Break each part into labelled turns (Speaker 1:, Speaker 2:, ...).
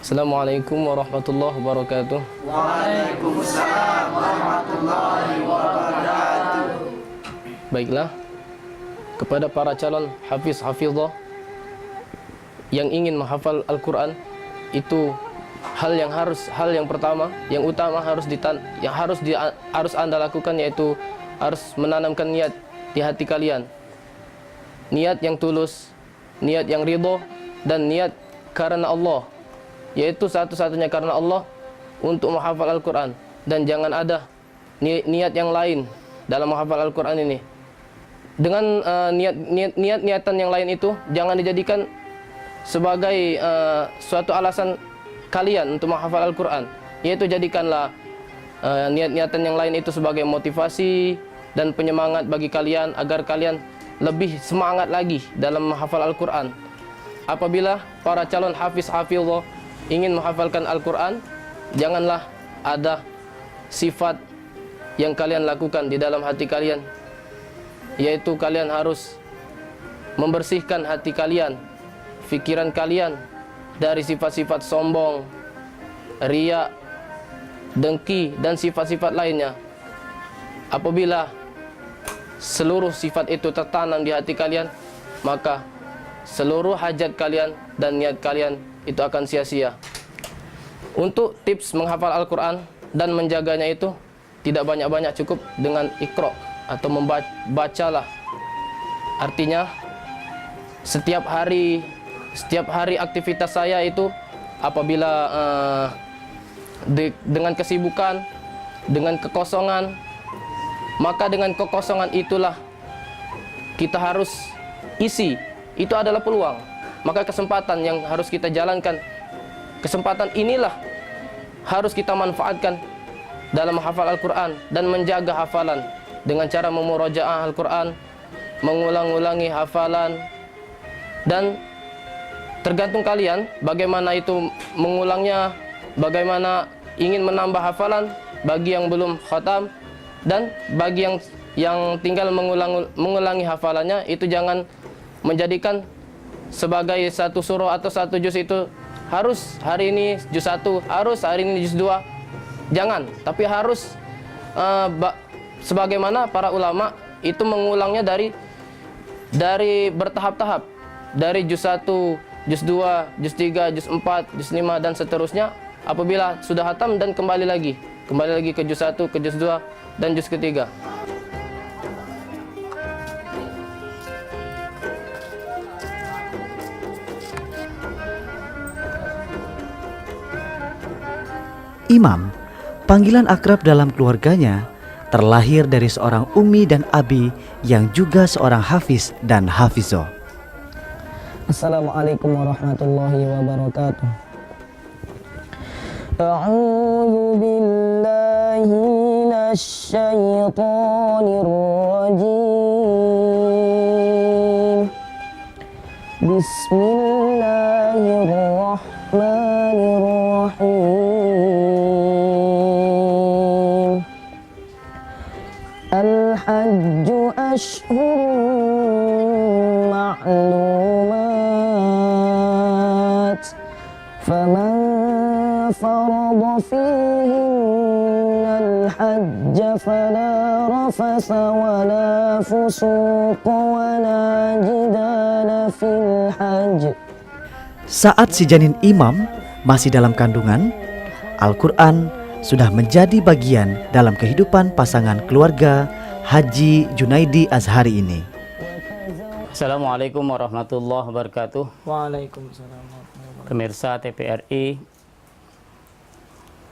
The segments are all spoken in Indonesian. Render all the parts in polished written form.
Speaker 1: Assalamualaikum warahmatullahi wabarakatuh.
Speaker 2: Waalaikumsalam warahmatullahi wabarakatuh.
Speaker 1: Baiklah, kepada para calon hafizah yang ingin menghafal Al-Quran, itu hal yang pertama, yang utama harus Anda lakukan, yaitu harus menanamkan niat di hati kalian. Niat yang tulus, niat yang ridho, dan niat karena Allah, yaitu satu-satunya karena Allah untuk menghafal Al-Quran. Dan jangan ada niat yang lain dalam menghafal Al-Quran ini. Dengan niatan yang lain itu jangan dijadikan sebagai suatu alasan kalian untuk menghafal Al-Quran, yaitu jadikanlah niat-niatan yang lain itu sebagai motivasi dan penyemangat bagi kalian agar kalian lebih semangat lagi dalam menghafal Al-Quran. Apabila para calon hafizah ingin menghafalkan Al-Quran, janganlah ada sifat yang kalian lakukan di dalam hati kalian, yaitu kalian harus membersihkan hati kalian, fikiran kalian dari sifat-sifat sombong, riya, dengki, dan sifat-sifat lainnya. Apabila seluruh sifat itu tertanam di hati kalian, maka seluruh hajat kalian dan niat kalian itu akan sia-sia. Untuk tips menghafal Al-Quran dan menjaganya itu tidak banyak-banyak, cukup dengan iqra atau membacalah. Artinya setiap hari aktivitas saya itu apabila dengan kesibukan, dengan kekosongan, maka dengan kekosongan itulah kita harus isi. Itu adalah peluang. Maka kesempatan yang harus kita jalankan, kesempatan inilah harus kita manfaatkan dalam menghafal Al-Quran dan menjaga hafalan dengan cara memurajaah Al-Quran, mengulang-ulangi hafalan. Dan tergantung kalian bagaimana itu mengulangnya, bagaimana ingin menambah hafalan bagi yang belum khatam, dan bagi yang tinggal mengulangi hafalannya, itu jangan menjadikan sebagai satu surah atau satu juz itu harus hari ini juz 1, harus hari ini juz 2. Jangan, tapi harus sebagaimana para ulama itu mengulangnya dari bertahap-tahap, dari juz 1, juz 2, juz 3, juz 4, juz 5, dan seterusnya. Apabila sudah hatam, dan kembali lagi ke juz 1, ke juz 2, dan juz ketiga.
Speaker 3: Imam, panggilan akrab dalam keluarganya, terlahir dari seorang ummi dan abi yang juga seorang hafiz dan hafizah.
Speaker 4: Assalamualaikum warahmatullahi wabarakatuh. A'udzu billahi minasy syaithanir rajim. Bismillahirrahmanirrahim. Al-hajju ashhurun ma'lumat, faman farada fihinna al-hajja fala rafasa wala fusuqa wala jidala fil hajj.
Speaker 3: Saat si janin Imam masih dalam kandungan, Al-Quran sudah menjadi bagian dalam kehidupan pasangan keluarga Haji Junaidi Azhari ini.
Speaker 5: Assalamualaikum warahmatullahi wabarakatuh.
Speaker 4: Waalaikumsalam warahmatullahi wabarakatuh.
Speaker 5: Pemirsa TPRI,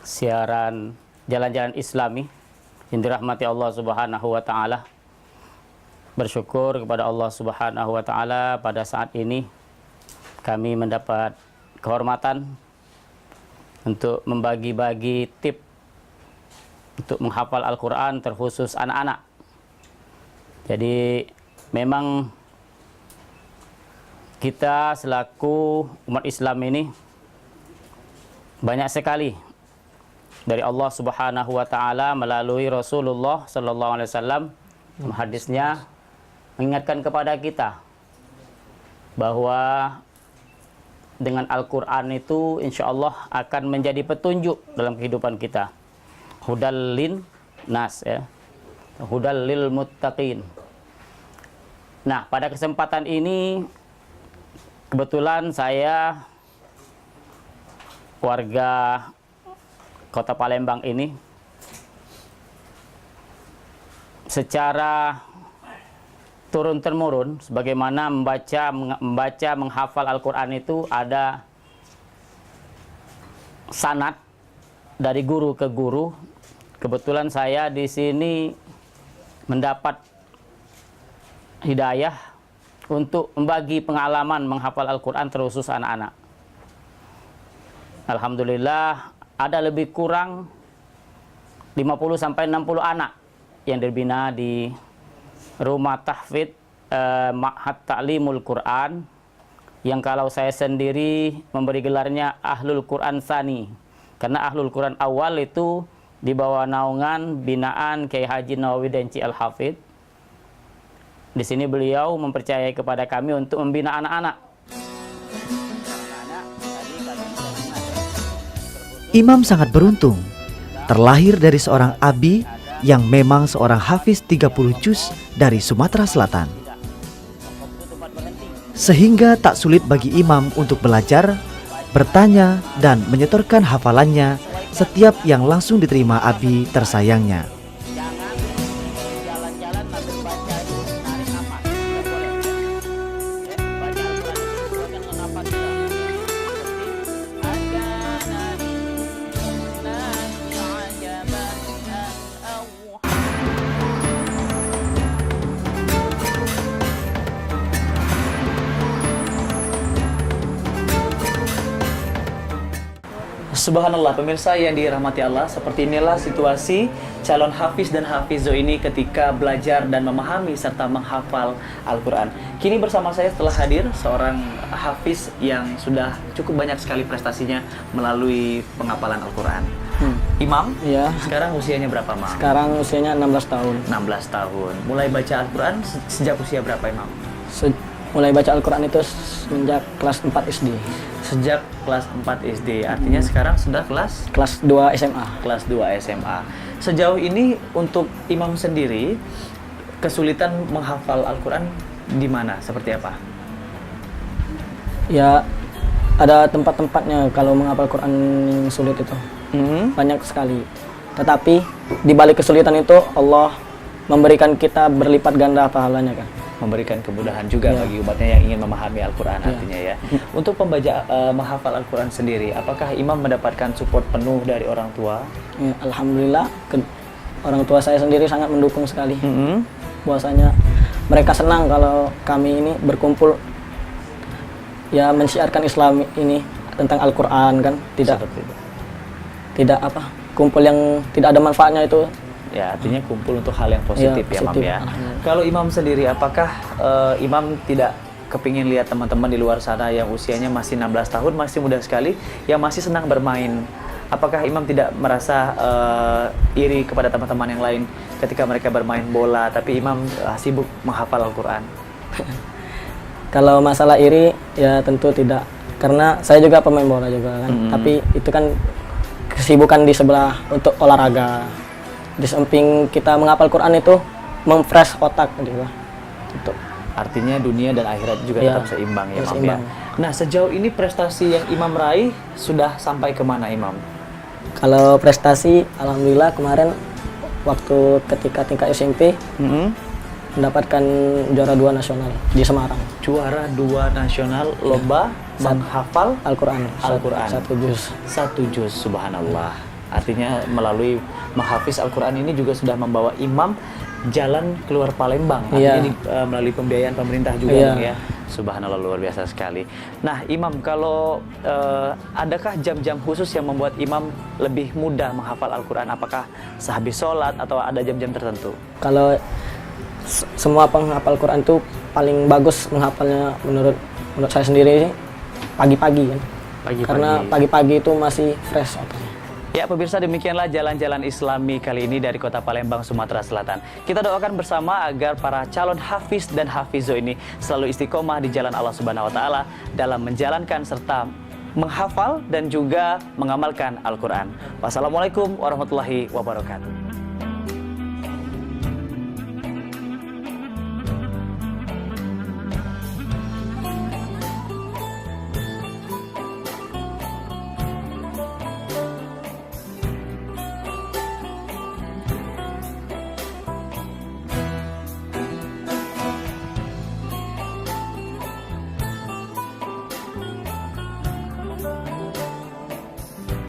Speaker 5: siaran Jalan-Jalan Islami yang dirahmati Allah Subhanahu wa taala. Bersyukur kepada Allah Subhanahu wa taala pada saat ini kami mendapat kehormatan untuk membagi-bagi tip untuk menghafal Al-Quran, terkhusus anak-anak. Jadi memang kita selaku umat Islam ini banyak sekali dari Allah Subhanahu wa taala melalui Rasulullah sallallahu alaihi wasallam hadisnya mengingatkan kepada kita bahwa dengan Al-Quran itu insya Allah akan menjadi petunjuk dalam kehidupan kita. Hudal lin nas, ya. Hudal lil muttaqin. Nah, pada kesempatan ini kebetulan saya warga Kota Palembang ini secara turun-temurun, sebagaimana membaca, menghafal Al-Quran itu ada sanad dari guru ke guru. Kebetulan saya di sini mendapat hidayah untuk membagi pengalaman menghafal Al-Quran terkhusus anak-anak. Alhamdulillah ada lebih kurang 50-60 anak yang dibina di Rumah Tahfidz Ma'had Ta'limul Quran, yang kalau saya sendiri memberi gelarnya Ahlul Quran Tsani, karena Ahlul Quran awal itu di bawah naungan binaan Kiai Haji Nawawi Denci Al-Hafidz. Di sini beliau mempercayai kepada kami untuk membina anak-anak.
Speaker 3: Imam sangat beruntung terlahir dari seorang abi yang memang seorang hafiz 30 juz dari Sumatera Selatan. Sehingga tak sulit bagi Imam untuk belajar, bertanya, dan menyetorkan hafalannya setiap yang langsung diterima abi tersayangnya.
Speaker 6: Subhanallah, pemirsa yang dirahmati Allah, seperti inilah situasi calon hafiz dan hafizoh ini ketika belajar dan memahami serta menghafal Al-Quran. Kini bersama saya telah hadir seorang hafiz yang sudah cukup banyak sekali prestasinya melalui penghafalan Al-Quran. Imam,
Speaker 4: Ya,
Speaker 6: sekarang usianya berapa, Mam?
Speaker 4: sekarang usianya 16 tahun.
Speaker 6: 16 tahun. Mulai baca Al-Quran sejak usia berapa, Imam?
Speaker 4: Mulai baca Al-Quran itu semenjak kelas 4 SD.
Speaker 6: Sejak kelas 4 SD, artinya sekarang sudah kelas
Speaker 4: Kelas 2 SMA.
Speaker 6: kelas 2 SMA. Sejauh ini untuk Imam sendiri kesulitan menghafal Al-Quran di mana? Seperti apa?
Speaker 4: Ya, ada tempat-tempatnya kalau menghafal Quran yang sulit itu. Banyak sekali. Tetapi di balik kesulitan itu Allah memberikan kita berlipat ganda pahalanya kan.
Speaker 6: Memberikan kemudahan juga
Speaker 4: Ya.
Speaker 6: bagi umatnya yang ingin memahami Al-Quran artinya ya. Untuk pembaca menghafal Al-Quran sendiri, apakah Imam mendapatkan support penuh dari orang tua?
Speaker 4: Ya, Alhamdulillah orang tua saya sendiri sangat mendukung sekali. Bahwasanya mereka senang kalau kami ini berkumpul ya mensiarkan Islam ini tentang Al-Quran kan,
Speaker 6: Seperti itu.
Speaker 4: tidak apa kumpul yang tidak ada manfaatnya itu.
Speaker 6: Ya, artinya kumpul untuk hal yang positif ya, Mam
Speaker 4: positif.
Speaker 6: ya.
Speaker 4: Alhamdulillah.
Speaker 6: Kalau Imam sendiri, apakah Imam tidak kepingin lihat teman-teman di luar sana yang usianya masih 16 tahun, masih muda sekali, yang masih senang bermain? Apakah Imam tidak merasa iri kepada teman-teman yang lain ketika mereka bermain bola, tapi Imam sibuk menghafal Al-Quran?
Speaker 4: Kalau masalah iri ya tentu tidak, karena saya juga pemain bola juga kan. Tapi itu kan kesibukan di sebelah untuk olahraga. Di samping kita menghafal Quran itu memfresh otak juga. Itu.
Speaker 6: Artinya dunia dan akhirat juga
Speaker 4: Ya,
Speaker 6: tetap seimbang ya, Imam ya.
Speaker 4: seimbang.
Speaker 6: Nah, sejauh ini prestasi yang Imam raih sudah sampai kemana, Imam?
Speaker 4: Kalau prestasi, alhamdulillah kemarin waktu ketika tingkat SMP mendapatkan juara 2 nasional di Semarang.
Speaker 6: Juara 2 nasional lomba menghafal
Speaker 4: Al-Quran.
Speaker 6: Al-Quran.
Speaker 4: Satu juz.
Speaker 6: 1 juz, subhanallah. Artinya melalui menghafiz Al-Quran ini juga sudah membawa Imam jalan keluar Palembang. Artinya
Speaker 4: Iya.
Speaker 6: melalui pembiayaan pemerintah juga,
Speaker 4: Iya.
Speaker 6: Bang, ya. Subhanallah, luar biasa sekali. Nah, Imam, kalau adakah jam-jam khusus yang membuat Imam lebih mudah menghafal Al-Quran? Apakah sehabis sholat atau ada jam-jam tertentu?
Speaker 4: Kalau semua penghafal Quran itu paling bagus menghafalnya menurut saya sendiri sih pagi-pagi kan.
Speaker 6: Pagi-pagi.
Speaker 4: Karena pagi-pagi itu masih fresh otaknya.
Speaker 6: Ya pemirsa, demikianlah jalan-jalan Islami kali ini dari Kota Palembang, Sumatera Selatan. Kita doakan bersama agar para calon hafiz dan hafizo ini selalu istiqomah di jalan Allah Subhanahu wa taala dalam menjalankan serta menghafal dan juga mengamalkan Al-Qur'an. Wassalamualaikum warahmatullahi wabarakatuh.